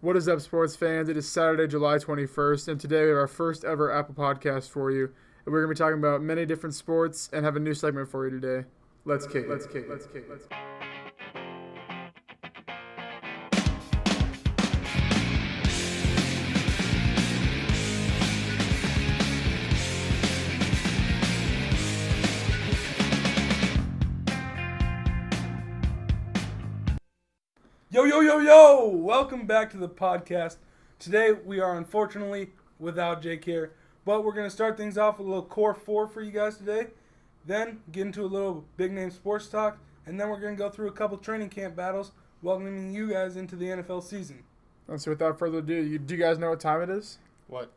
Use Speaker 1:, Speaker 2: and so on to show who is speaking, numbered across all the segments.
Speaker 1: What is up, sports fans? It is Saturday, July 21st, and today we have our first ever Apple podcast for you. And we're going to be talking about many different sports and have a new segment for you today. Let's kick it.
Speaker 2: Yo! Welcome back to the podcast. Today we are unfortunately without Jake here, but we're going to start things off with a little core four for you guys today. Then get into a little big name sports talk, and then we're going to go through a couple training camp battles, welcoming you guys into the NFL season.
Speaker 1: So without further ado, do you guys know what time it is?
Speaker 3: What?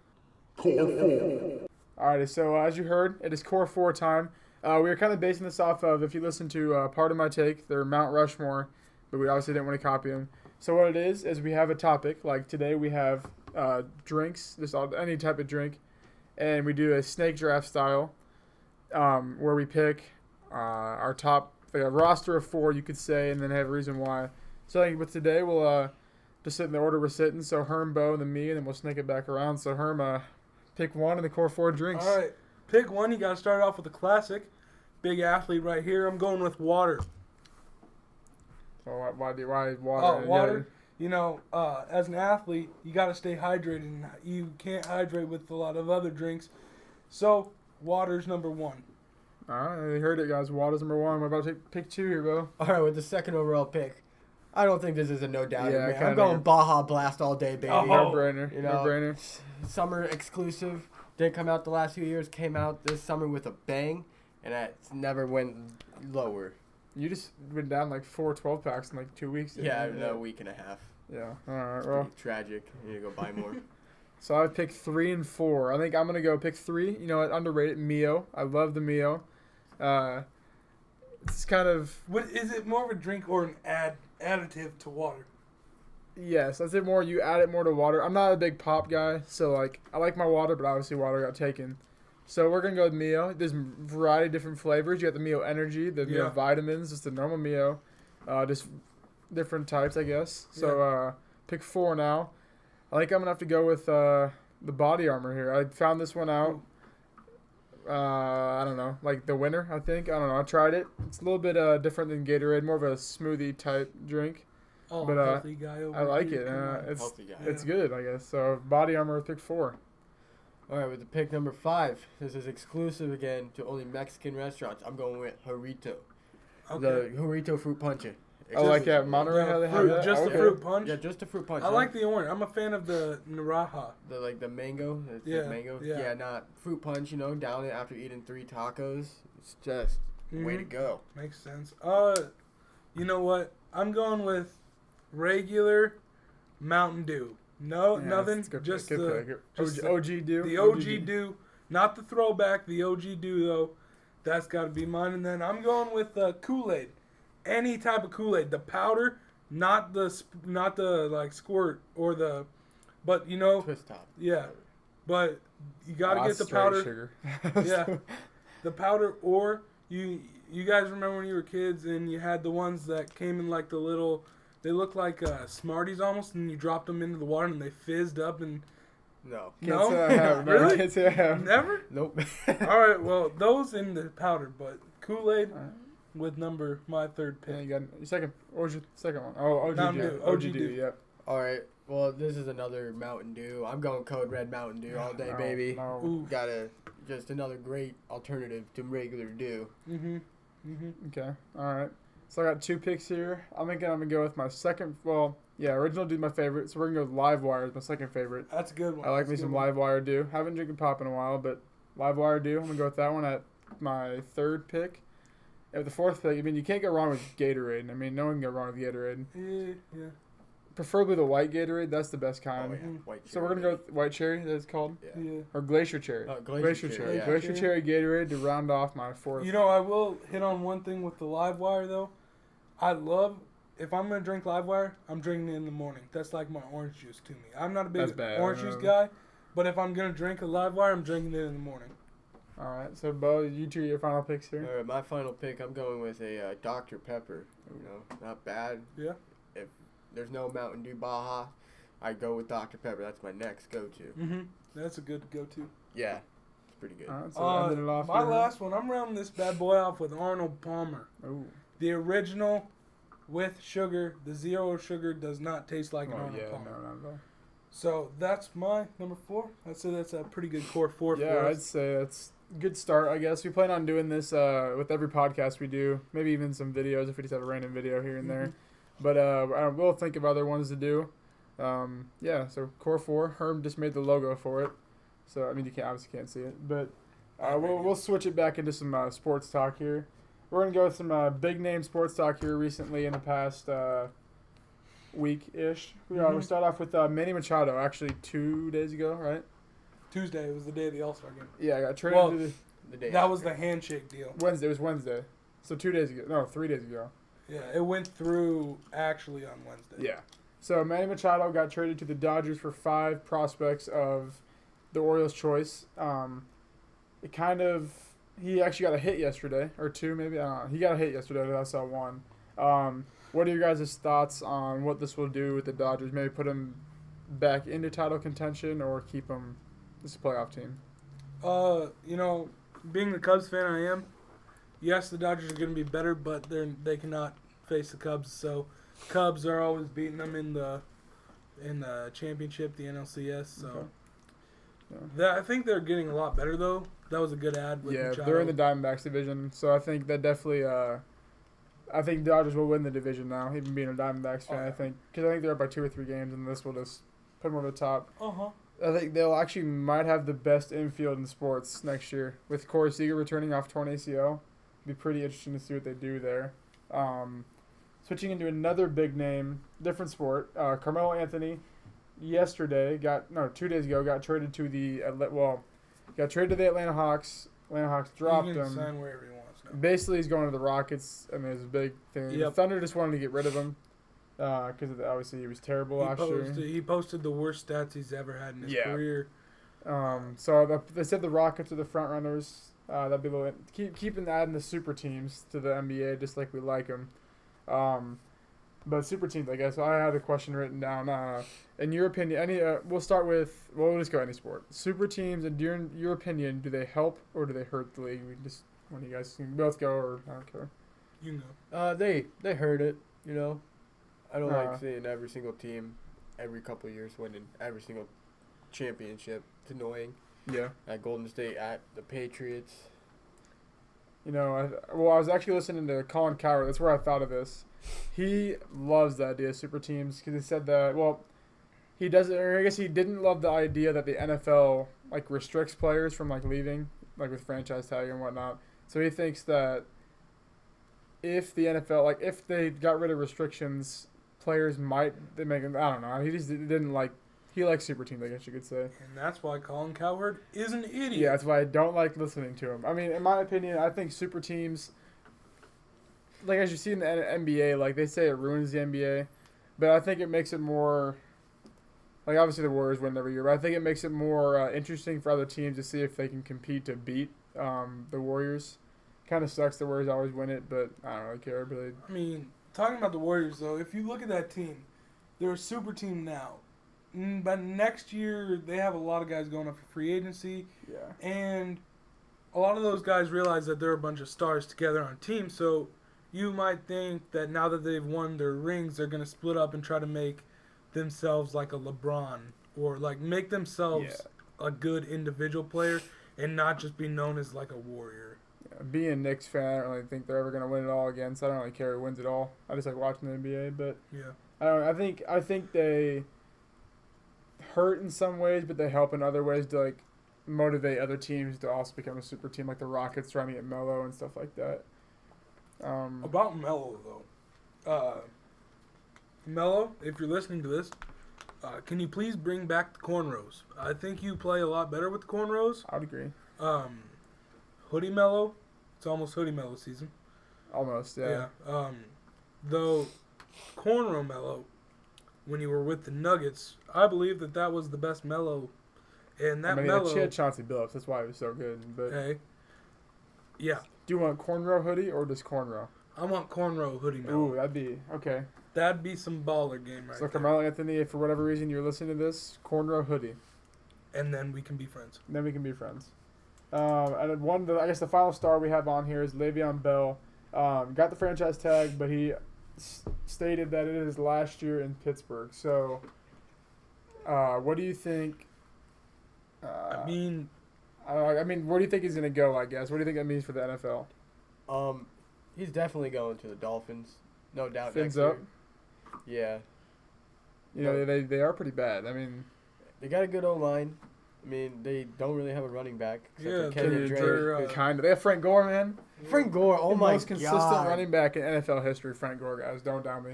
Speaker 1: Alrighty, so as you heard, it is Core 4 time. We are kind of basing this off of, if you listen to Part of My Take, they're Mount Rushmore, but we obviously didn't want to copy them. So what it is we have a topic. Like today we have drinks, just any type of drink, and we do a snake draft style where we pick our top, like a roster of 4, you could say, and then have a reason why. So I think with today we'll just sit in the order we're sitting. So Herm, Bo, and then me, and then we'll snake it back around. So Herm, pick one of the Core 4 drinks.
Speaker 2: All right, pick one. You got to start off with a classic. Big athlete right here. I'm going with water.
Speaker 1: So why water?
Speaker 2: Oh, water. You know, as an athlete, you got to stay hydrated. And you can't hydrate with a lot of other drinks. So, water's number one.
Speaker 1: All right, you heard it, guys. Water's number one. We're about to pick 2 here, Bo.
Speaker 3: All right, with the second overall pick, I don't think this is a no doubt.
Speaker 1: Yeah,
Speaker 3: I'm going Baja Blast all day, baby.
Speaker 2: Oh.
Speaker 1: No-brainer.
Speaker 3: You know,
Speaker 1: No-brainer.
Speaker 3: Summer exclusive. Didn't come out the last few years. Came out this summer with a bang, and it's never went lower.
Speaker 1: You just went down like 4 12 packs in like 2 weeks.
Speaker 3: Yeah, a week and a half.
Speaker 1: Yeah. All right.
Speaker 3: It's
Speaker 1: Well,
Speaker 3: pretty tragic. I need to go buy more.
Speaker 1: so I picked 3 and 4. I think I'm gonna go pick 3. You know what? Underrated Mio. I love the Mio. It's kind of
Speaker 2: What is it, more of a drink or an additive to water?
Speaker 1: yes. I'd say more. You add it more to water. I'm not a big pop guy, so like I like my water, but obviously water got taken. So we're going to go with Mio. There's a variety of different flavors. You got the Mio Energy, the Mio Vitamins, just the normal Mio. Just different types, I guess. So pick 4 now. I think I'm going to have to go with the Body Armor here. I found this one out. I don't know. Like the winter, I think. I don't know. I tried it. It's a little bit different than Gatorade. More of a smoothie type drink.
Speaker 2: Oh,
Speaker 1: but
Speaker 2: healthy guy over
Speaker 1: I like
Speaker 2: here.
Speaker 1: it.
Speaker 3: Healthy guy.
Speaker 1: It's good, I guess. So Body Armor with pick 4.
Speaker 3: All right, with the pick number 5, this is exclusive again to only Mexican restaurants. I'm going with Jarrito.
Speaker 2: Okay.
Speaker 3: The Jarrito Fruit Punch.
Speaker 1: I like that. Monterey, how they have that?
Speaker 2: Just the
Speaker 1: Okay.
Speaker 2: fruit punch?
Speaker 3: Yeah, just a fruit punch.
Speaker 2: I like the orange. I'm a fan of the Naraja.
Speaker 3: The mango. It's
Speaker 2: Yeah,
Speaker 3: like mango.
Speaker 2: yeah.
Speaker 3: Yeah, not fruit punch. Down it after eating 3 tacos. It's just way to go.
Speaker 2: Makes sense. You know what? I'm going with regular Mountain Dew. No,
Speaker 1: Yeah,
Speaker 2: nothing.
Speaker 1: it's good
Speaker 2: Just
Speaker 1: pick.
Speaker 2: the just
Speaker 1: OG Dew.
Speaker 2: the OG Dew, not the throwback. The OG Dew though, that's got to be mine. And then I'm going with Kool-Aid, any type of Kool-Aid. The powder, not the like squirt or the, but
Speaker 3: Twist top.
Speaker 2: yeah, but you got to
Speaker 1: Ah,
Speaker 2: get the
Speaker 1: straight
Speaker 2: powder.
Speaker 1: Sugar.
Speaker 2: Yeah, the powder, or you guys remember when you were kids and you had the ones that came in like the little. They look like Smarties almost, and you dropped them into the water and they fizzed up and.
Speaker 3: No.
Speaker 2: No?
Speaker 1: Can't say I have. No,
Speaker 2: Really?
Speaker 1: can't say I have.
Speaker 2: Never?
Speaker 3: Nope.
Speaker 2: All right, well, those in the powder, but Kool-Aid with my 3rd
Speaker 1: Yeah,
Speaker 2: pick.
Speaker 1: you got your second. What was your second one? Oh, OG
Speaker 2: Mountain
Speaker 1: Dew.
Speaker 2: Dew,
Speaker 1: OG
Speaker 2: OG
Speaker 1: Dew.
Speaker 2: Dew.
Speaker 1: Yep.
Speaker 3: All right. Well, this is another Mountain Dew. I'm going Code Red Mountain Dew all day,
Speaker 1: No,
Speaker 3: baby.
Speaker 1: no.
Speaker 2: Ooh.
Speaker 3: Just another great alternative to regular Dew.
Speaker 1: Okay. All right. So I got 2 picks here. I'm gonna go with my second. Well, yeah, Original Dew's my favorite. So we're gonna go with Live Wire as my second favorite.
Speaker 2: That's a good one.
Speaker 1: I like
Speaker 2: That's
Speaker 1: me
Speaker 2: a good
Speaker 1: some
Speaker 2: one.
Speaker 1: Live Wire Dew. Haven't drinking pop in a while, but Live Wire Dew. I'm gonna go with that one at my 3rd pick. And with the 4th pick, I mean, you can't go wrong with Gatorade. I mean, no one can go wrong with Gatorade.
Speaker 2: Yeah.
Speaker 1: Preferably the white Gatorade. That's the best
Speaker 3: Oh,
Speaker 1: kind.
Speaker 3: yeah.
Speaker 2: Mhm.
Speaker 3: White
Speaker 1: So we're gonna go with white cherry. That's called.
Speaker 3: Yeah.
Speaker 1: Or glacier cherry.
Speaker 3: Glacier
Speaker 1: cherry.
Speaker 3: cherry, yeah.
Speaker 1: Glacier cherry Gatorade to round off my 4th.
Speaker 2: You know, I will hit on one thing with the Live Wire, though. If I'm going to drink Live Wire, I'm drinking it in the morning. That's like my orange juice to me. I'm not a
Speaker 1: That's
Speaker 2: big
Speaker 1: bad.
Speaker 2: orange juice guy, but if I'm going to drink a Live Wire, I'm drinking it in the morning.
Speaker 1: All right. So Bo, you 2 your final picks here.
Speaker 3: All right, my final pick, I'm going with a Dr. Pepper. Not bad.
Speaker 2: Yeah.
Speaker 3: If there's no Mountain Dew Baja, I go with Dr. Pepper. That's my next go-to.
Speaker 2: Mm-hmm. That's a good go-to.
Speaker 3: Yeah, it's pretty good.
Speaker 1: So ended it off
Speaker 2: My
Speaker 1: here.
Speaker 2: last one, I'm rounding this bad boy off with Arnold Palmer.
Speaker 1: Ooh.
Speaker 2: The original with sugar. The zero sugar does not taste like an
Speaker 1: Oh,
Speaker 2: Arnold
Speaker 1: yeah,
Speaker 2: Palmer.
Speaker 1: no, not at all.
Speaker 2: So that's my number 4. I'd say that's a pretty good core 4
Speaker 1: Yeah,
Speaker 2: for
Speaker 1: I'd
Speaker 2: us.
Speaker 1: say that's a good start, I guess. We plan on doing this with every podcast we do. Maybe even some videos if we just have a random video here and there. But we'll think of other ones to do. Yeah, so core 4. Herm just made the logo for it. So, I mean, you obviously can't see it. But we'll switch it back into some sports talk here. We're going to go with some big-name sports talk here recently in the past week-ish. We start off with Manny Machado, actually 2 days ago, right?
Speaker 2: Tuesday was the day of the All-Star game.
Speaker 1: Yeah, I got traded
Speaker 2: Well,
Speaker 1: to
Speaker 3: The day
Speaker 2: That
Speaker 3: after.
Speaker 2: was the handshake deal.
Speaker 1: Wednesday. It was Wednesday. So 2 days ago. No, 3 days ago.
Speaker 2: Yeah, it went through actually on Wednesday.
Speaker 1: Yeah. So Manny Machado got traded to the Dodgers for 5 prospects of the Orioles' choice. He actually got a hit yesterday, or 2 maybe. I don't know. He got a hit yesterday. I saw 1. What are your guys' thoughts on what this will do with the Dodgers? Maybe put them back into title contention or keep them this playoff team?
Speaker 2: Being the Cubs fan I am, yes, the Dodgers are going to be better, but they cannot face the Cubs. So, Cubs are always beating them in the championship, the NLCS. So,
Speaker 1: Okay.
Speaker 2: I think they're getting a lot better though. That was a good ad with
Speaker 1: Yeah,
Speaker 2: Machado.
Speaker 1: they're in the Diamondbacks division, so I think that definitely. I think Dodgers will win the division now, even being a Diamondbacks fan.
Speaker 2: Oh, yeah.
Speaker 1: I think because I think they're up by 2 or 3 games, and this will just put them over the top.
Speaker 2: Uh-huh.
Speaker 1: I think they'll actually might have the best infield in sports next year with Corey Seager returning off torn ACL. Be pretty interesting to see what they do there. Switching into another big name, different sport. Carmelo Anthony, 2 days ago, got traded to the Atlanta Hawks. Atlanta Hawks dropped
Speaker 2: He can
Speaker 1: him.
Speaker 2: sign wherever he wants now.
Speaker 1: Basically, he's going to the Rockets. I mean, it's a big thing. The
Speaker 2: Yep.
Speaker 1: Thunder just wanted to get rid of him because obviously he was terrible last year.
Speaker 2: He posted the worst stats he's ever had in his
Speaker 1: Yeah.
Speaker 2: career.
Speaker 1: They said the Rockets are the front runners. That'd be a little, keeping adding the super teams to the NBA just like we like them. But super teams, I guess. I had a question written down. In your opinion, we'll start with. We'll just go any sport. Super teams, in your opinion, do they help or do they hurt the league? We just when you guys can both go, or I don't care.
Speaker 2: You know.
Speaker 3: They heard it, you know. I don't
Speaker 1: Uh.
Speaker 3: like seeing every single team every couple of years winning every single championship. It's annoying.
Speaker 1: Yeah.
Speaker 3: At Golden State, at the Patriots.
Speaker 1: I was actually listening to Colin Cowherd. That's where I thought of this. He loves the idea of super teams because he said that. Well, he doesn't. Or I guess he didn't love the idea that the NFL restricts players from leaving, with franchise tag and whatnot. So he thinks that if the NFL, if they got rid of restrictions, players might make them. I don't know. He just didn't like. He likes super teams, I guess you could say.
Speaker 2: And that's why Colin Cowherd is an idiot.
Speaker 1: Yeah, that's why I don't like listening to him. I mean, in my opinion, I think super teams, as you see in the NBA, they say it ruins the NBA, but I think it makes it more, obviously the Warriors win every year, but I think it makes it more interesting for other teams to see if they can compete to beat the Warriors. Kind of sucks the Warriors always win it, but I don't really care. But
Speaker 2: I mean, talking about the Warriors, though, if you look at that team, they're a super team now. But next year, they have a lot of guys going up for free agency.
Speaker 1: yeah.
Speaker 2: And a lot of those guys realize that they're a bunch of stars together on a team. So you might think that now that they've won their rings, they're going to split up and try to make themselves like a LeBron. Or make themselves a good individual player and not just be known as a warrior.
Speaker 1: Being a Knicks fan, I don't really think they're ever going to win it all again, so I don't really care who wins it all. I just like watching the NBA, but
Speaker 2: Yeah.
Speaker 1: I think they hurt in some ways, but they help in other ways to motivate other teams to also become a super team, like the Rockets trying to get Melo and stuff like that.
Speaker 2: About Melo, though. Melo, if you're listening to this, can you please bring back the cornrows? I think you play a lot better with the cornrows.
Speaker 1: I would agree.
Speaker 2: Hoodie Melo, it's almost Hoodie Melo season.
Speaker 1: Almost, yeah.
Speaker 2: Though cornrow Melo, when you were with the Nuggets, I believe that was the best Melo. And that Melo.
Speaker 1: She had Chauncey Billups. That's why it was so good. But
Speaker 2: Hey. Yeah.
Speaker 1: do you want cornrow hoodie or just cornrow?
Speaker 2: I want cornrow Hoodie Melo.
Speaker 1: Ooh, that'd be okay.
Speaker 2: That'd be some baller game right
Speaker 1: So
Speaker 2: there.
Speaker 1: Carmelo Anthony, if for whatever reason you're listening to this, cornrow hoodie.
Speaker 2: And then we can be friends.
Speaker 1: Then we can be friends. And then I guess the final star we have on here is Le'Veon Bell. Got the franchise tag, but he stated that it is last year in Pittsburgh. So, what do you think?
Speaker 2: I mean,
Speaker 1: where do you think he's gonna go? I guess. What do you think that means for the NFL?
Speaker 3: He's definitely going to the Dolphins, no doubt.
Speaker 1: Fins
Speaker 3: next
Speaker 1: up.
Speaker 3: year. Yeah,
Speaker 1: You know they are pretty bad. I mean,
Speaker 3: they got a good O line. I mean, they don't really have a running back except
Speaker 2: Yeah,
Speaker 3: for Kenyon
Speaker 2: Kenyon
Speaker 3: Drake.
Speaker 2: Drake.
Speaker 1: kind of. They have Frank Gore, man.
Speaker 3: Frank Gore, oh
Speaker 1: The
Speaker 3: my
Speaker 1: most consistent
Speaker 3: god,
Speaker 1: running back in NFL history. Frank Gore, guys, don't doubt me.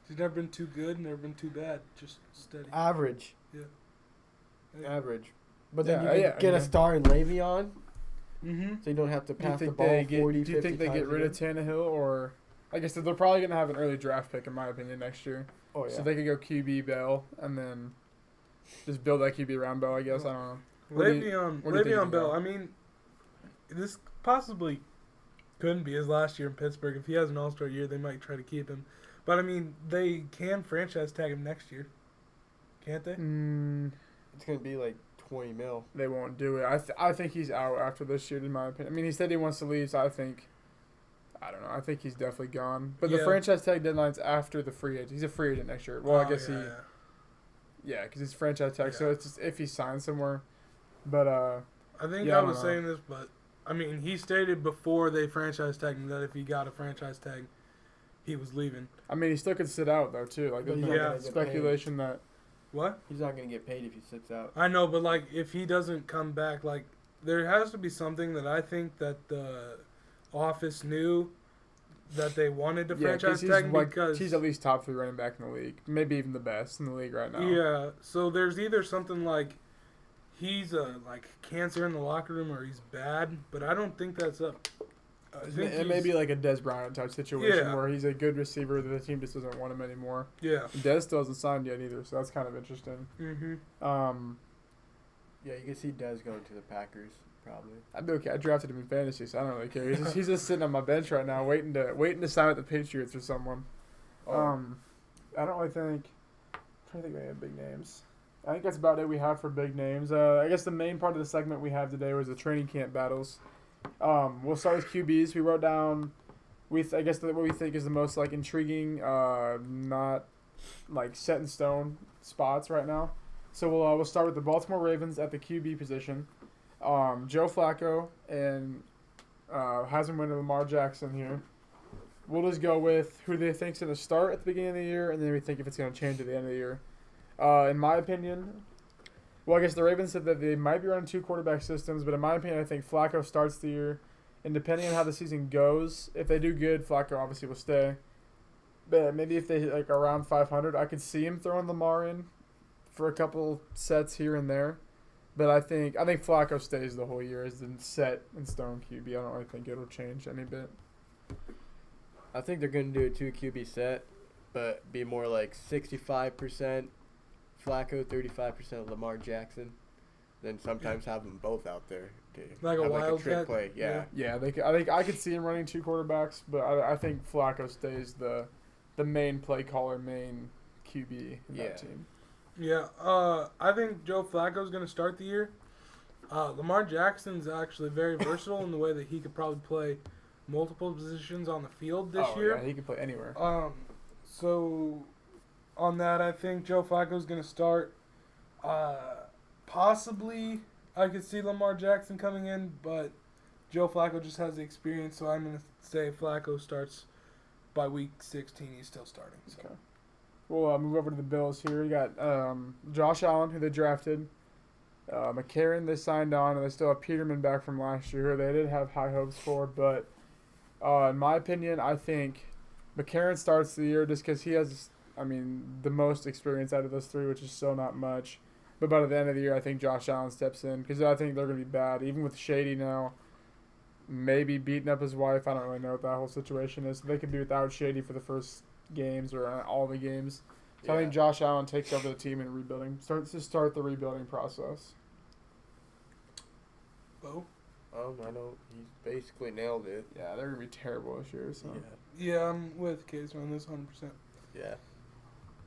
Speaker 2: he's never been too good, never been too bad. Just steady.
Speaker 3: average,
Speaker 2: Yeah.
Speaker 3: average. But then
Speaker 1: Yeah,
Speaker 3: you
Speaker 1: yeah,
Speaker 3: can get
Speaker 1: yeah.
Speaker 3: a star in Le'Veon,
Speaker 2: Mm-hmm.
Speaker 3: so you don't have to
Speaker 1: Do you
Speaker 3: pass the
Speaker 1: think
Speaker 3: ball
Speaker 1: they get?
Speaker 3: 40,
Speaker 1: Do you think
Speaker 3: 50
Speaker 1: they get
Speaker 3: times
Speaker 1: rid
Speaker 3: a
Speaker 1: of
Speaker 3: game.
Speaker 1: Tannehill, or I guess they're probably gonna have an early draft pick in my opinion next year.
Speaker 3: Oh yeah.
Speaker 1: So they could go QB Bell and then just build that QB around Bell. I guess I don't know. What do you-
Speaker 2: Le'Veon,
Speaker 1: what do you think
Speaker 2: Le'Veon
Speaker 1: he's
Speaker 2: Bell.
Speaker 1: got?
Speaker 2: I mean, this possibly couldn't be his last year in Pittsburgh. If he has an All-Star year, they might try to keep him. But I mean, they can franchise tag him next year, can't they?
Speaker 3: It's gonna be like 20 mil.
Speaker 1: They won't do it. I think he's out after this year, in my opinion. I mean, he said he wants to leave, so I don't know. I think he's definitely gone. But the
Speaker 2: Yeah.
Speaker 1: franchise tag deadline's after the free agent. He's a free agent next year. Well, I
Speaker 2: Oh,
Speaker 1: guess
Speaker 2: yeah.
Speaker 1: yeah, because it's franchise tag. So
Speaker 2: Yeah.
Speaker 1: it's just if he signs somewhere. But
Speaker 2: I think
Speaker 1: Yeah, I
Speaker 2: I was
Speaker 1: don't know.
Speaker 2: saying this, but I mean, he stated before they franchise tagged him that if he got a franchise tag, he was leaving.
Speaker 1: I mean, he still could sit out though too. Like there's
Speaker 3: But
Speaker 1: no
Speaker 2: he's not gonna
Speaker 3: get
Speaker 1: speculation that.
Speaker 2: What?
Speaker 3: He's not gonna get paid if he sits out.
Speaker 2: I know, but like, if he doesn't come back, like, there has to be something that I think that the office knew that they wanted to
Speaker 1: Yeah,
Speaker 2: franchise
Speaker 1: he's
Speaker 2: tag him
Speaker 1: like
Speaker 2: because
Speaker 1: he's at least top 3 running back in the league, maybe even the best in the league right now.
Speaker 2: yeah. So there's either something like he's a like cancer in the locker room or he's bad, but I don't think that's up. I think
Speaker 1: It may
Speaker 2: he's-
Speaker 1: be like a Des Bryant type situation
Speaker 2: Yeah.
Speaker 1: where he's a good receiver that the team just doesn't want him anymore.
Speaker 2: yeah.
Speaker 1: Des still hasn't signed yet either, so that's kind of interesting.
Speaker 2: Mm-hmm.
Speaker 3: Yeah, you can see Dez going to the Packers probably.
Speaker 1: I'd be okay. I drafted him in fantasy, so I don't really care. He's just sitting on my bench right now, waiting to sign with the Patriots or someone.
Speaker 3: Oh.
Speaker 1: I don't really think. I'm trying to think of any big names. I think that's about it we have for big names. I guess the main part of the segment we have today was the training camp battles. We'll start with QBs. We wrote down, I guess what we think is the most like intriguing, not like set in stone spots right now. So we'll start with the Baltimore Ravens at the QB position. Joe Flacco and Heisman winner Lamar Jackson here. We'll just go with who they think's going to start at the beginning of the year, and then we think if it's going to change at the end of the year. In my opinion, well, I guess the Ravens said that they might be running 2 quarterback systems, but in my opinion, I think Flacco starts the year, and depending on how the season goes, if they do good, Flacco obviously will stay. But maybe if they hit like around 500, I could see him throwing Lamar in for a couple sets here and there. But I think Flacco stays the whole year as the set in stone QB. I don't really think it'll change any bit.
Speaker 3: I think they're going to do a 2 QB set, but be more like 65% Flacco, 35% Lamar Jackson. Then sometimes have them both out there to
Speaker 2: Like a
Speaker 3: have
Speaker 2: wildcat?
Speaker 3: trick play. Yeah.
Speaker 1: Yeah, I think I could see him running 2 quarterbacks, but I think Flacco stays the main play caller, main QB in
Speaker 3: Yeah.
Speaker 1: that team.
Speaker 2: Yeah, I think Joe Flacco's going to start the year. Lamar Jackson's actually very versatile in the way that he could probably play multiple positions on the field this year.
Speaker 1: Yeah, he can play anywhere.
Speaker 2: So on that, I think Joe Flacco's going to start. Possibly, I could see Lamar Jackson coming in, but Joe Flacco just has the experience, so I'm going to say Flacco starts by week 16. He's still starting. So.
Speaker 1: Okay. We'll move over to the Bills here. You got Josh Allen, who they drafted. McCarron they signed on, and they still have Peterman back from last year, who they did have high hopes for. But in my opinion, I think McCarron starts the year just because he has, the most experience out of those 3, which is still not much. But by the end of the year, I think Josh Allen steps in because I think they're going to be bad. Even with Shady now, maybe beating up his wife. I don't really know what that whole situation is. They could be without Shady for the first games or all the games. So I think Josh Allen takes over the team in rebuilding. Start the rebuilding process.
Speaker 2: Bo?
Speaker 3: I know he's basically nailed it.
Speaker 1: Yeah, they're gonna be terrible this year. So
Speaker 2: Yeah, I'm with Case on this 100%.
Speaker 3: Yeah.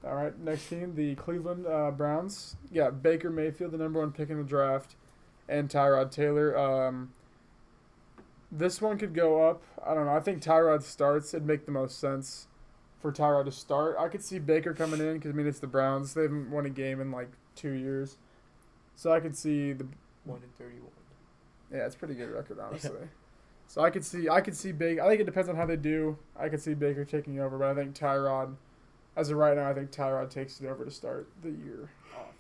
Speaker 1: All right, next team, the Cleveland Browns. Yeah, Baker Mayfield, the number 1 pick in the draft, and Tyrod Taylor. This one could go up. I don't know. I think Tyrod starts. It'd make the most sense for Tyrod to start. I could see Baker coming in because, I mean, it's the Browns. They haven't won a game in like 2 years. So I could see the
Speaker 3: 1-31.
Speaker 1: Yeah, it's a pretty good record, honestly. So I could see Baker. I think it depends on how they do. I could see Baker taking over, but I think Tyrod, as of right now, I think Tyrod takes it over to start the year off.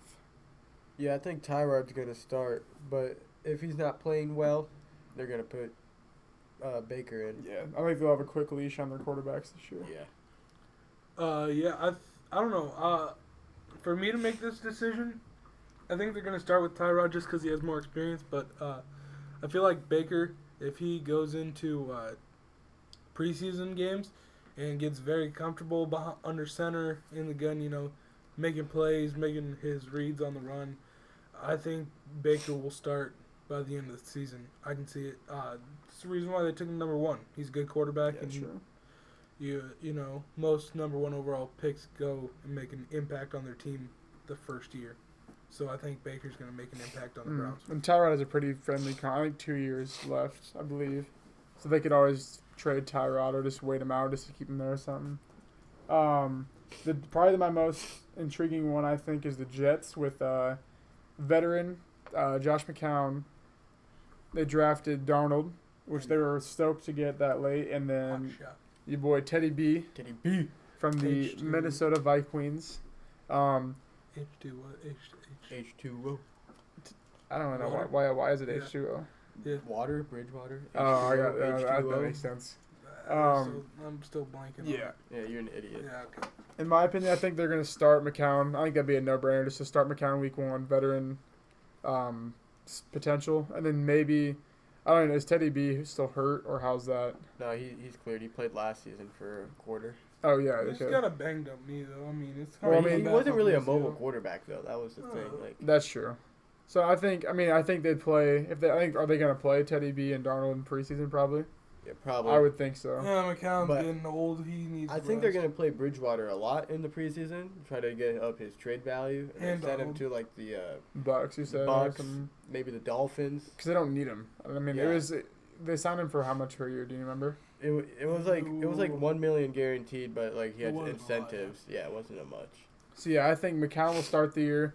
Speaker 3: Yeah, I think Tyrod's gonna start, but if he's not playing well, they're gonna put Baker in.
Speaker 1: Yeah, I think they'll have a quick leash on their quarterbacks this year.
Speaker 3: Yeah.
Speaker 2: I don't know. For me to make this decision, I think they're going to start with Tyrod just because he has more experience. But I feel like Baker, if he goes into preseason games and gets very comfortable under center in the gun, making plays, making his reads on the run, I think Baker will start by the end of the season. I can see it. It's the reason why they took him number 1. He's a good quarterback,
Speaker 1: Yeah,
Speaker 2: and
Speaker 1: true.
Speaker 2: most number 1 overall picks go and make an impact on their team the first year. So I think Baker's going to make an impact on the Browns.
Speaker 1: And Tyrod has a pretty friendly I think 2 years left, I believe. So they could always trade Tyrod or just wait him out just to keep him there or something. Probably my most intriguing one, I think, is the Jets with veteran Josh McCown. They drafted Darnold, which they were stoked to get that late, and then
Speaker 2: Hot shot.
Speaker 1: your boy Teddy B
Speaker 3: Teddy B.
Speaker 1: from the
Speaker 2: H2.
Speaker 1: Minnesota Vikings.
Speaker 2: H2, what?
Speaker 3: H2O.
Speaker 1: I don't know
Speaker 2: Water?
Speaker 1: why is it
Speaker 2: Yeah.
Speaker 1: H2O?
Speaker 3: Water, Bridgewater.
Speaker 1: Oh, I got
Speaker 3: H2O.
Speaker 1: that makes sense.
Speaker 2: I'm still blanking.
Speaker 1: Yeah.
Speaker 2: On it.
Speaker 3: Yeah, you're an idiot.
Speaker 2: Yeah. Okay.
Speaker 1: In my opinion, I think they're going to start McCown. I think that'd be a no-brainer just to start McCown week 1, veteran potential. And then maybe, I don't know, is Teddy B still hurt or how's that?
Speaker 3: No, he's cleared. He played last season for a quarter.
Speaker 1: Oh, yeah.
Speaker 2: He's
Speaker 1: Okay.
Speaker 2: got a banged up knee though. I mean, it's
Speaker 1: Well,
Speaker 2: kind
Speaker 1: I
Speaker 2: of
Speaker 1: mean,
Speaker 3: he wasn't really a mobile quarterback though. That was the thing. Like,
Speaker 1: That's true. So I think they'd play, are they going to play Teddy B and Darnold in preseason probably?
Speaker 3: yeah, probably.
Speaker 1: I would think so.
Speaker 2: Yeah, McCown's
Speaker 3: But
Speaker 2: getting old. He needs.
Speaker 3: I think they're gonna play Bridgewater a lot in the preseason, try to get up his trade value, and
Speaker 2: And
Speaker 3: then send him
Speaker 2: Donald.
Speaker 3: to like the
Speaker 1: Bucks, you said.
Speaker 3: Bucks, maybe the Dolphins.
Speaker 1: Because they don't need him. I mean,
Speaker 3: Yeah.
Speaker 1: they signed him for how much per year? Do you remember?
Speaker 3: It was like $1 million guaranteed, but like he
Speaker 2: It
Speaker 3: had
Speaker 2: wasn't a lot,
Speaker 3: incentives. Yeah, it wasn't a much.
Speaker 1: So yeah, I think McCown will start the year.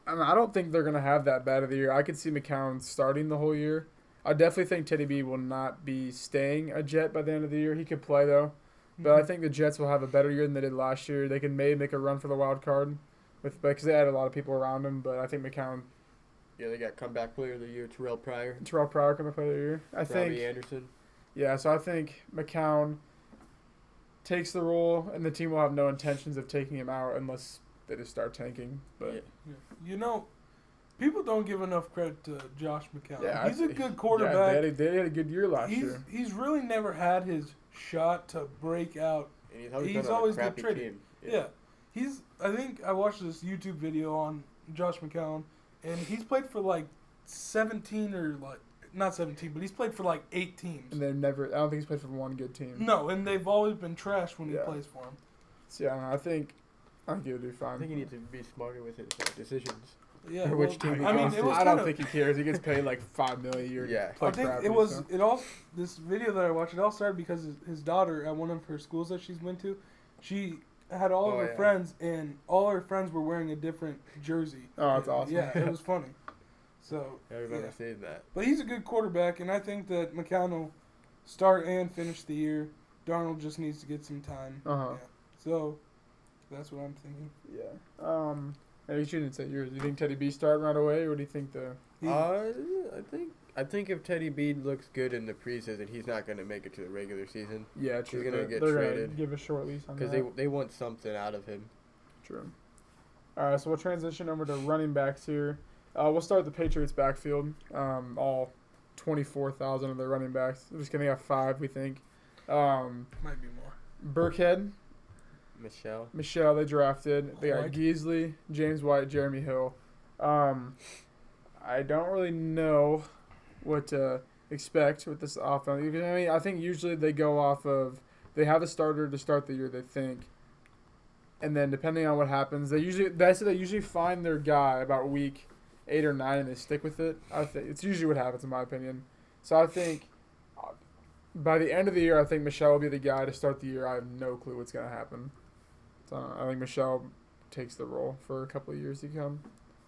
Speaker 1: I don't think they're gonna have that bad of the year. I could see McCown starting the whole year. I definitely think Teddy B will not be staying a Jet by the end of the year. He could play though, but I think the Jets will have a better year than they did last year. They can maybe make a run for the wild card, because they had a lot of people around him. But I think McCown,
Speaker 3: Yeah, they got comeback player of the year, Terrell Pryor,
Speaker 1: Terrell Pryor can play the year. I
Speaker 3: Robbie
Speaker 1: think.
Speaker 3: Anderson.
Speaker 1: Yeah, so I think McCown takes the role, and the team will have no intentions of taking him out unless they just start tanking. But
Speaker 2: Yeah. People don't give enough credit to Josh McCown.
Speaker 1: Yeah,
Speaker 2: He's a good
Speaker 1: yeah,
Speaker 2: quarterback.
Speaker 1: they had a good year last year.
Speaker 2: He's really never had his shot to break out.
Speaker 3: And he's always,
Speaker 2: He's
Speaker 3: been on
Speaker 2: always
Speaker 3: a crappy
Speaker 2: been traded.
Speaker 3: team.
Speaker 2: Yeah. I think I watched this YouTube video on Josh McCown, and he's played for like 17 or like not 17, but he's played for like 8 teams.
Speaker 1: And they've never. I don't think he's played for one good team.
Speaker 2: No, and they've always been trash when he
Speaker 1: Yeah.
Speaker 2: plays for him.
Speaker 1: So yeah, I think he'll do fine.
Speaker 3: I think he needs to be smarter with his decisions.
Speaker 2: Yeah,
Speaker 3: Or which team he
Speaker 2: I mean,
Speaker 3: goes
Speaker 2: it
Speaker 3: to.
Speaker 2: was
Speaker 1: I don't
Speaker 2: kinda-
Speaker 1: think he cares. He gets paid like $5 million a year. to
Speaker 3: Yeah.
Speaker 1: play
Speaker 2: I think
Speaker 1: crappy,
Speaker 2: it was
Speaker 1: so.
Speaker 2: it all this video that I watched. It all started because his daughter at one of her schools that she's went to, she had all of
Speaker 3: Oh,
Speaker 2: her
Speaker 3: yeah.
Speaker 2: friends, and all her friends were wearing a different jersey.
Speaker 1: Oh, that's awesome.
Speaker 2: Yeah, it was funny. So,
Speaker 3: I remember
Speaker 2: yeah.
Speaker 3: seeing that.
Speaker 2: But he's a good quarterback, and I think that McCown will start and finish the year. Darnold just needs to get some time.
Speaker 1: Uh-huh.
Speaker 2: Yeah. So that's what I'm thinking.
Speaker 1: Yeah. You shouldn't say yours. Do you think Teddy B start right away, or do you think the?
Speaker 2: He-
Speaker 3: I think if Teddy B looks good in the preseason, he's not going to make it to the regular season
Speaker 1: Yeah, true.
Speaker 3: gonna
Speaker 1: They're-
Speaker 3: get
Speaker 1: they're
Speaker 3: traded.
Speaker 1: Gonna give a short lease on
Speaker 3: because
Speaker 1: that.
Speaker 3: they want something out of him.
Speaker 1: True. All right, so we'll transition over to running backs here. We'll start with the Patriots backfield. All 24,000 of their running backs. We're just gonna have 5, we think.
Speaker 2: Might be more.
Speaker 1: Burkhead,
Speaker 3: Michelle.
Speaker 1: they drafted. They got
Speaker 2: White.
Speaker 1: Geasley, James White, Jeremy Hill. I don't really know what to expect with this offense. I mean, I think usually they go off of they have a starter to start the year. They think, and then depending on what happens, they usually find their guy about week 8 or 9 and they stick with it. I think it's usually what happens in my opinion. So I think by the end of the year, I think Michelle will be the guy to start the year. I have no clue what's gonna happen. So I think Michelle takes the role for a couple of years to come,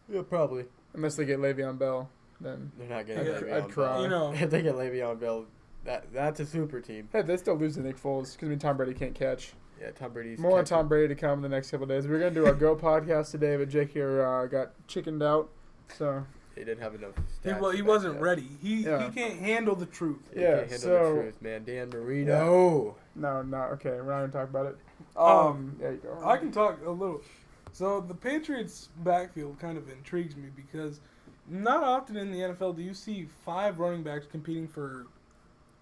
Speaker 3: Yeah, probably.
Speaker 1: unless they get Le'Veon Bell. Then
Speaker 3: They're not getting
Speaker 2: Yeah,
Speaker 3: Le'Veon
Speaker 1: I'd cry.
Speaker 3: Bell.
Speaker 2: You know,
Speaker 3: If they get Le'Veon Bell, that's a super team.
Speaker 1: hey, they still lose to Nick Foles because Tom Brady can't catch.
Speaker 3: Yeah, Tom Brady's
Speaker 1: More on
Speaker 3: catching.
Speaker 1: Tom Brady to come in the next couple of days. We're gonna do our Go podcast today, but Jake here got chickened out. So
Speaker 3: He didn't have enough
Speaker 2: he,
Speaker 3: stats.
Speaker 2: he
Speaker 3: to
Speaker 2: wasn't
Speaker 3: back it up.
Speaker 2: ready. He
Speaker 1: Yeah.
Speaker 2: can't handle the truth.
Speaker 3: He
Speaker 1: Yeah,
Speaker 3: can't handle
Speaker 1: so-
Speaker 3: the truth, man. Dan Marino.
Speaker 1: no, okay. We're not gonna talk about it. There you go.
Speaker 2: I can talk a little. So the Patriots' backfield kind of intrigues me because not often in the NFL do you see 5 running backs competing for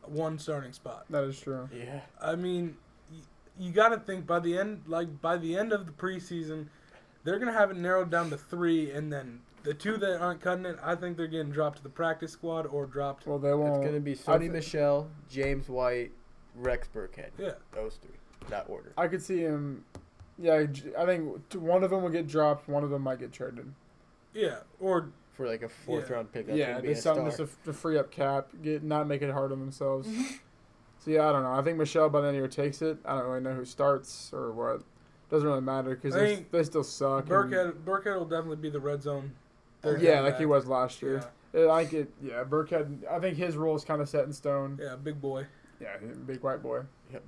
Speaker 2: one starting spot.
Speaker 1: That is true.
Speaker 3: Yeah.
Speaker 2: I mean, you got to think by the end of the preseason, they're gonna have it narrowed down to 3, and then the 2 that aren't cutting it, I think they're getting dropped to the practice squad or dropped.
Speaker 1: Well, they
Speaker 3: It's
Speaker 1: won't.
Speaker 3: going to be Sonny
Speaker 1: thi-
Speaker 3: Michel, James White, Rex Burkhead.
Speaker 2: Yeah,
Speaker 3: Those 3. That order.
Speaker 1: I could see him. Yeah, I think one of them will get dropped. One of them might get traded.
Speaker 2: yeah, or
Speaker 3: For like a 4th
Speaker 2: Yeah.
Speaker 3: round pick. That's
Speaker 1: Yeah,
Speaker 3: gonna be
Speaker 1: there's
Speaker 3: a
Speaker 1: something
Speaker 3: star.
Speaker 1: just to free up cap, not make it hard on themselves.
Speaker 2: Mm-hmm.
Speaker 1: So yeah, I don't know. I think Michelle by the end of the year takes it. I don't really know who starts or what. Doesn't really matter because
Speaker 2: I think
Speaker 1: they still suck. and-
Speaker 2: Burkhead will definitely be the red zone. third
Speaker 1: Yeah,
Speaker 2: down
Speaker 1: like he
Speaker 2: back.
Speaker 1: was last year.
Speaker 2: Yeah,
Speaker 1: Burkhead. I think his role is kind of set in stone.
Speaker 2: yeah, big boy.
Speaker 1: Yeah, big white boy.
Speaker 3: Yep.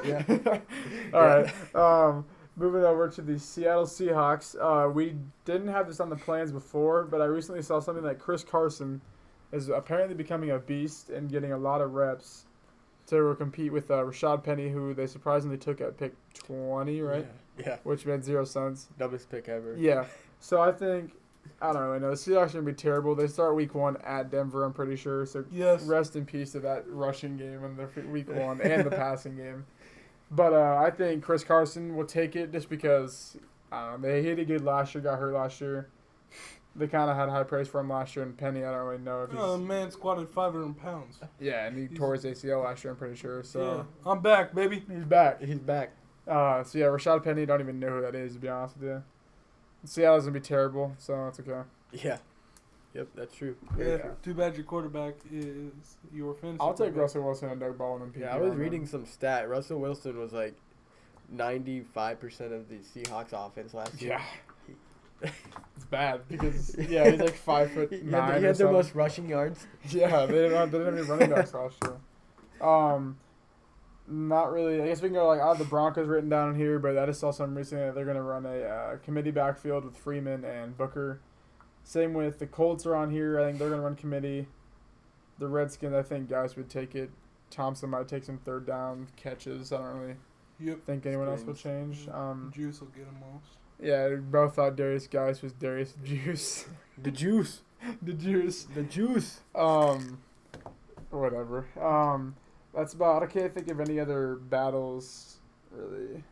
Speaker 1: Yeah. All right. Moving over to the Seattle Seahawks. We didn't have this on the plans before, but I recently saw something that Chris Carson is apparently becoming a beast and getting a lot of reps to compete with Rashad Penny, who they surprisingly took at pick 20, right?
Speaker 3: Yeah.
Speaker 1: Which made 0 sense.
Speaker 3: Dumbest pick ever.
Speaker 1: Yeah. So I think, I don't really know. The Seahawks are going to be terrible. They start week 1 at Denver, I'm pretty sure. So
Speaker 2: Yes.
Speaker 1: rest in peace to that rushing game in the week 1 and the passing game. But I think Chris Carson will take it just because they hit it good last year, got hurt last year. They kind of had high praise for him last year, and Penny, I don't really know if he's...
Speaker 2: Oh, the man squatted 500 pounds.
Speaker 1: yeah, and he tore his ACL last year, I'm pretty sure. So
Speaker 2: yeah. I'm back, baby.
Speaker 1: he's back.
Speaker 3: He's back.
Speaker 1: So yeah, Rashad Penny, don't even know who that is, to be honest with you. Seattle's going to be terrible, so it's okay.
Speaker 3: Yeah. Yep, that's true.
Speaker 2: Yeah.
Speaker 1: Yeah.
Speaker 2: Too bad your quarterback is your fantasy.
Speaker 1: I'll take
Speaker 2: quarterback.
Speaker 1: Russell Wilson and Doug Baldwin in PPR.
Speaker 3: Yeah, I was
Speaker 1: man.
Speaker 3: reading some stat. Russell Wilson was like 95% of the Seahawks offense last year.
Speaker 1: Yeah. It's bad because, yeah, he's like 5'9".
Speaker 3: He
Speaker 1: or
Speaker 3: had the
Speaker 1: something.
Speaker 3: most rushing yards.
Speaker 1: Yeah, they didn't have any running backs last year. Not really. I guess we can go like I have the Broncos written down here, but I just saw some recently that they're going to run a committee backfield with Freeman and Booker. Same with the Colts are on here. I think they're going to run committee. The Redskins, I think guys would take it. Thompson might take some third down catches. I don't really
Speaker 2: Yep.
Speaker 1: think anyone else will
Speaker 3: Screens.
Speaker 1: change.
Speaker 2: Juice will get him most.
Speaker 1: Yeah, we both thought Darius Guice was Darius Juice.
Speaker 3: The juice.
Speaker 1: The Juice.
Speaker 3: The juice.
Speaker 1: Whatever. That's about. I can't think of any other battles, really.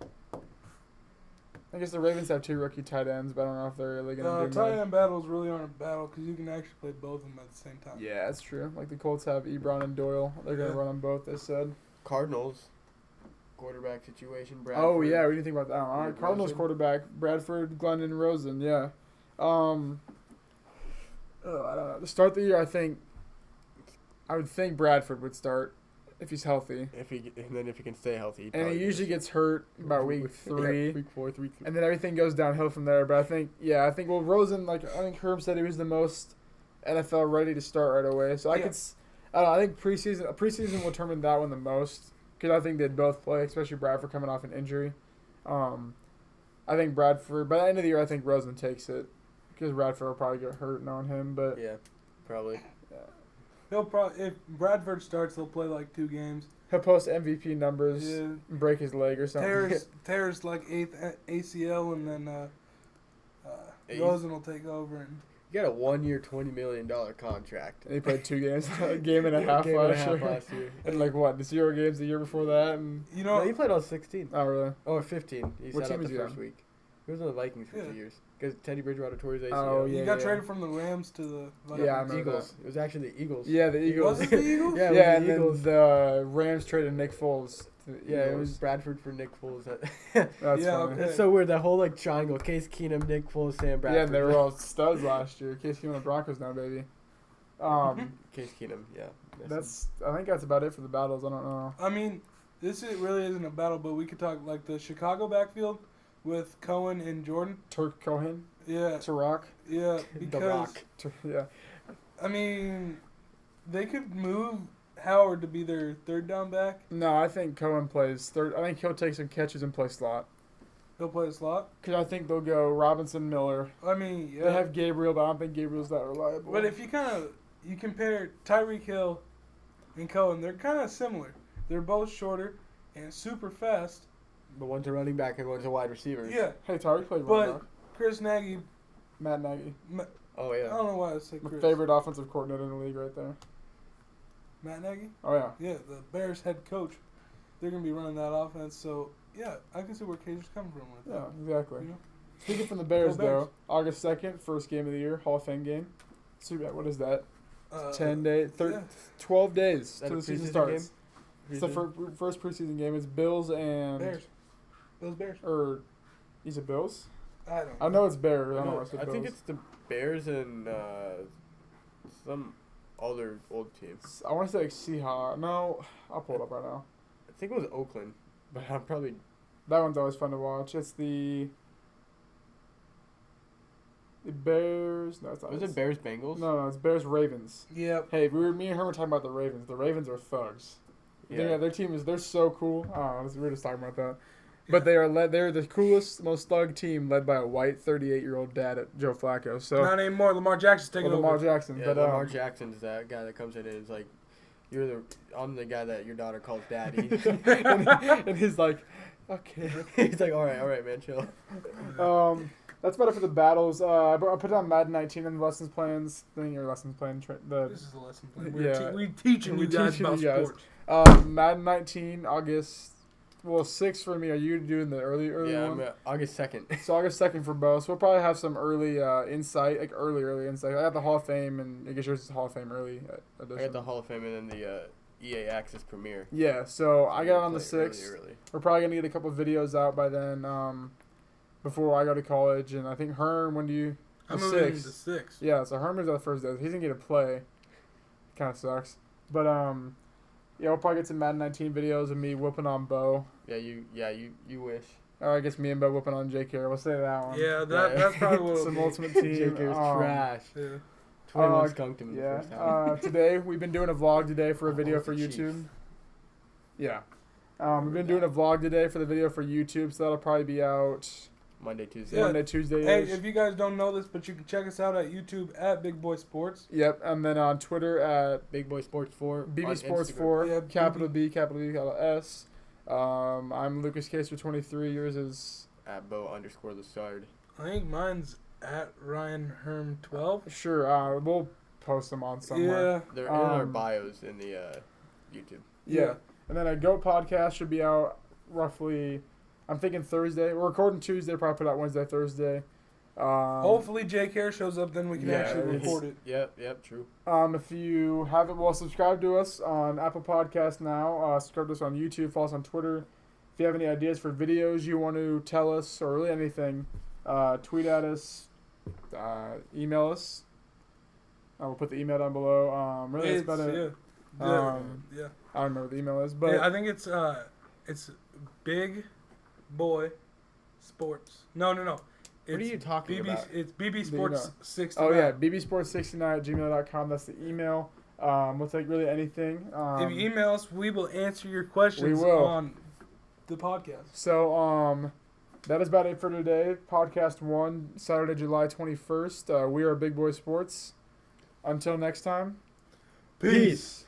Speaker 1: I guess the Ravens have 2 rookie tight ends, but I don't know if they're really gonna do
Speaker 2: Tight
Speaker 1: much.
Speaker 2: end battles really aren't a battle because you can actually play both of them at the same time.
Speaker 1: Yeah, that's true. Like the Colts have Ebron and Doyle. They're gonna
Speaker 2: Yeah.
Speaker 1: run them both. They said.
Speaker 3: Cardinals. Quarterback situation. Bradford.
Speaker 1: Oh yeah, we didn't think about that. All right,
Speaker 3: Yeah,
Speaker 1: Cardinals
Speaker 3: Rosen.
Speaker 1: quarterback Bradford, Glennon, Rosen. Yeah. I don't know. To start the year, I would think Bradford would start if he's healthy.
Speaker 3: If he can stay healthy. he'd
Speaker 1: And he
Speaker 3: probably
Speaker 1: usually
Speaker 3: be-
Speaker 1: gets hurt about week
Speaker 3: Yeah,
Speaker 1: 3.
Speaker 3: week 4, week 3.
Speaker 1: And then everything goes downhill from there. But I think well, Rosen, like I think Herb said, he was the most NFL ready to start right away. So I
Speaker 2: Yeah.
Speaker 1: could, I don't know. I think preseason will determine that one the most because I think they'd both play, especially Bradford coming off an injury. I think Bradford by the end of the year, I think Rosen takes it because Bradford will probably get hurt knowing him. But
Speaker 3: Yeah, probably.
Speaker 2: He'll probably if Bradford starts, they'll play like 2 games.
Speaker 1: he'll post MVP numbers,
Speaker 2: Yeah.
Speaker 1: break his leg or something.
Speaker 2: Tears like 8th ACL, and then
Speaker 3: Eighth.
Speaker 2: Rosen will take over. And
Speaker 3: You got a 1-year, $20 million contract.
Speaker 1: And he played 2 games, a game and a half
Speaker 3: Game and a
Speaker 1: last
Speaker 3: half
Speaker 1: year.
Speaker 3: last year.
Speaker 1: And like what, the 0 games the year before that, and
Speaker 2: you
Speaker 3: No,
Speaker 2: know,
Speaker 3: he played all 16.
Speaker 1: oh really?
Speaker 3: Oh, 15. He
Speaker 1: What
Speaker 3: set
Speaker 1: team
Speaker 3: up
Speaker 1: is
Speaker 3: the
Speaker 1: he
Speaker 3: first
Speaker 1: on?
Speaker 3: week. He was on the Vikings for
Speaker 2: Yeah.
Speaker 3: 2 years because Teddy Bridgewater tore his ACL.
Speaker 1: Oh,
Speaker 2: He
Speaker 1: yeah,
Speaker 2: got traded from the Rams to the Vikings.
Speaker 1: Yeah, I remember
Speaker 3: Eagles. It was actually the Eagles.
Speaker 1: Yeah, the Eagles.
Speaker 2: Was it the Eagles?
Speaker 3: Yeah, it was
Speaker 1: Yeah,
Speaker 3: the
Speaker 1: and
Speaker 3: Eagles.
Speaker 1: then the Rams traded Nick Foles. To the
Speaker 3: Yeah, it
Speaker 1: Eagles.
Speaker 3: was Bradford for Nick Foles.
Speaker 1: That's
Speaker 2: Yeah,
Speaker 1: funny.
Speaker 2: okay.
Speaker 3: That's so weird. That whole like triangle: Case Keenum, Nick Foles, Sam Bradford.
Speaker 1: Yeah, and they were all studs last year. Case Keenum and the Broncos now, baby.
Speaker 3: Case Keenum. Yeah.
Speaker 1: I think that's about it for the battles. I don't know.
Speaker 2: I mean, really isn't a battle, but we could talk like the Chicago backfield with Cohen and Jordan.
Speaker 1: Turk Cohen,
Speaker 2: Yeah,
Speaker 1: Tarak,
Speaker 2: yeah,
Speaker 3: The
Speaker 2: because
Speaker 3: Rock.
Speaker 1: yeah.
Speaker 2: I mean, they could move Howard to be their third down back.
Speaker 1: No, I think Cohen plays third. I think he'll take some catches and play slot.
Speaker 2: He'll play a slot.
Speaker 1: Because I think they'll go Robinson, Miller.
Speaker 2: I mean, yeah.
Speaker 1: They have Gabriel, but I don't think Gabriel's that reliable.
Speaker 2: But if you compare Tyreek Hill and Cohen, they're kind of similar. They're both shorter and super fast.
Speaker 3: But one's a running back and one's a wide receiver.
Speaker 2: Yeah,
Speaker 1: Hey, Tyreek played
Speaker 2: But-
Speaker 1: running back.
Speaker 2: Chris Nagy.
Speaker 1: Matt Nagy,
Speaker 3: Oh
Speaker 2: I
Speaker 3: yeah.
Speaker 2: don't know why I said
Speaker 1: my
Speaker 2: Chris.
Speaker 1: favorite offensive coordinator in the league right there.
Speaker 2: Matt Nagy.
Speaker 1: Oh, yeah.
Speaker 2: Yeah, the Bears head coach. They're gonna be running that offense. So yeah, I can see where Cage is coming from with
Speaker 1: Yeah,
Speaker 2: that.
Speaker 1: exactly.
Speaker 2: You know?
Speaker 1: Speaking from the Bears,
Speaker 2: Go Bears.
Speaker 1: though, August 2nd, first game of the year, Hall of Fame game. So, what is that? 10 days,
Speaker 2: yeah.
Speaker 1: 12 days
Speaker 3: that
Speaker 1: till
Speaker 3: a
Speaker 1: the season
Speaker 3: preseason
Speaker 1: starts.
Speaker 3: game?
Speaker 1: It's the first preseason game. It's Bills and
Speaker 2: Bears. Those Bears.
Speaker 1: or is it Bills?
Speaker 2: I don't.
Speaker 1: I know it's Bears. I don't know.
Speaker 3: No,
Speaker 1: It's the
Speaker 3: I think
Speaker 1: Bills.
Speaker 3: it's the Bears and some other old team.
Speaker 1: I want to say like Seahawks. No, I'll pull it up right now.
Speaker 3: I think it was Oakland, but I'm probably
Speaker 1: That one's always fun to watch. It's the Bears. No, it's not.
Speaker 3: was it Bears Bengals?
Speaker 1: No, it's Bears Ravens.
Speaker 2: Yep.
Speaker 1: Hey, me and her were talking about the Ravens. The Ravens are thugs.
Speaker 3: Yeah.
Speaker 1: Their team they're so cool. Oh, we're just talking about that. But they're the coolest, most thug team led by a white 38-year-old dad at Joe Flacco. So
Speaker 2: Not anymore. Lamar Jackson's taking
Speaker 1: Lamar
Speaker 2: over.
Speaker 1: Jackson.
Speaker 3: Yeah,
Speaker 1: but
Speaker 3: Lamar Jackson's that guy that comes in and is like, I'm the guy that your daughter calls daddy.
Speaker 1: and he's like, okay.
Speaker 3: He's like, all right, man, chill.
Speaker 1: That's about it for the battles. I put down Madden 19 and the lessons plans thing or lessons plan.
Speaker 2: This is a lesson plan.
Speaker 1: Yeah.
Speaker 2: We're teaching
Speaker 1: We're
Speaker 2: you guys
Speaker 1: teaching
Speaker 2: about
Speaker 1: you guys.
Speaker 2: sports.
Speaker 1: Madden 19 August. Well, 6 for me. Are you doing the early
Speaker 3: Yeah,
Speaker 1: one?
Speaker 3: I'm August 2nd.
Speaker 1: So August 2nd for both. So we'll probably have some early insight, like early insight. I got the Hall of Fame, and I guess yours is Hall of Fame early edition.
Speaker 3: I got the Hall of Fame and then the EA Access premiere.
Speaker 1: Yeah, so I got it on the
Speaker 3: Play it
Speaker 1: 6th.
Speaker 3: Early.
Speaker 1: We're probably going to get a couple videos out by then before I go to college. And I think Herm, when do you...
Speaker 2: I'm
Speaker 1: the
Speaker 2: moving
Speaker 1: 6th.
Speaker 2: to 6.
Speaker 1: Yeah, so Herman's our first day. He's going to get to play. Kind of sucks. But, yeah, we'll probably get some Madden 19 videos of me whooping on Bo.
Speaker 3: Yeah, you wish.
Speaker 1: Or I guess me and Bo whooping on J.K. We'll say that one.
Speaker 2: Yeah, that's probably what it'll
Speaker 1: Some
Speaker 2: be.
Speaker 1: ultimate team.
Speaker 3: Jaker's trash.
Speaker 2: Yeah.
Speaker 3: 21 skunked him in the
Speaker 1: Yeah.
Speaker 3: first half.
Speaker 1: Today we've been doing a vlog today for a video
Speaker 3: Oh,
Speaker 1: for
Speaker 3: the
Speaker 1: YouTube.
Speaker 3: Chiefs.
Speaker 1: Yeah. We've been doing a vlog today for the video for YouTube, so that'll probably be out
Speaker 3: Monday, Tuesday.
Speaker 2: Yeah.
Speaker 1: Monday, Tuesday.
Speaker 2: Hey, if you guys don't know this, but you can check us out at YouTube at Big Boy Sports.
Speaker 1: Yep, and then on Twitter at
Speaker 3: Big Boy Sports 4.
Speaker 1: BB
Speaker 3: on
Speaker 1: Sports
Speaker 3: Instagram.
Speaker 1: 4,
Speaker 2: Yeah,
Speaker 1: capital B, capital S. I'm Lucas Caser 23. Yours is
Speaker 3: At Bo_Lassard.
Speaker 2: I think mine's at Ryan Herm 12.
Speaker 1: sure. We'll post them on somewhere.
Speaker 2: Yeah.
Speaker 3: They're in our
Speaker 1: Um,
Speaker 3: bios in the YouTube.
Speaker 1: Yeah. And then a Goat podcast should be out roughly. I'm thinking Thursday. We're recording Tuesday. Probably put out Wednesday, Thursday.
Speaker 2: Hopefully Jake Hare shows up, then we can
Speaker 1: yeah,
Speaker 2: actually
Speaker 1: it's-
Speaker 2: record it.
Speaker 3: Yep, true.
Speaker 1: If you haven't, well, subscribe to us on Apple Podcasts now. Subscribe to us on YouTube. Follow us on Twitter. If you have any ideas for videos you want to tell us or really anything, tweet at us, email us. We'll put the email down below. Really, that's about it.
Speaker 2: Yeah.
Speaker 1: I don't remember what the email is, but
Speaker 2: Yeah, I think it's Big Boy Sports. No.
Speaker 3: What are you talking
Speaker 2: BB,
Speaker 3: about?
Speaker 2: It's BB
Speaker 1: you
Speaker 2: Sports
Speaker 1: know.
Speaker 2: 69.
Speaker 1: oh yeah, bbsports69@gmail.com. That's the email. We'll take really anything.
Speaker 2: If you email us, we will answer your questions
Speaker 1: will.
Speaker 2: on the podcast.
Speaker 1: So, that is about it for today. Podcast 1, Saturday, July 21st. We are Big Boy Sports. Until next time,
Speaker 2: Peace.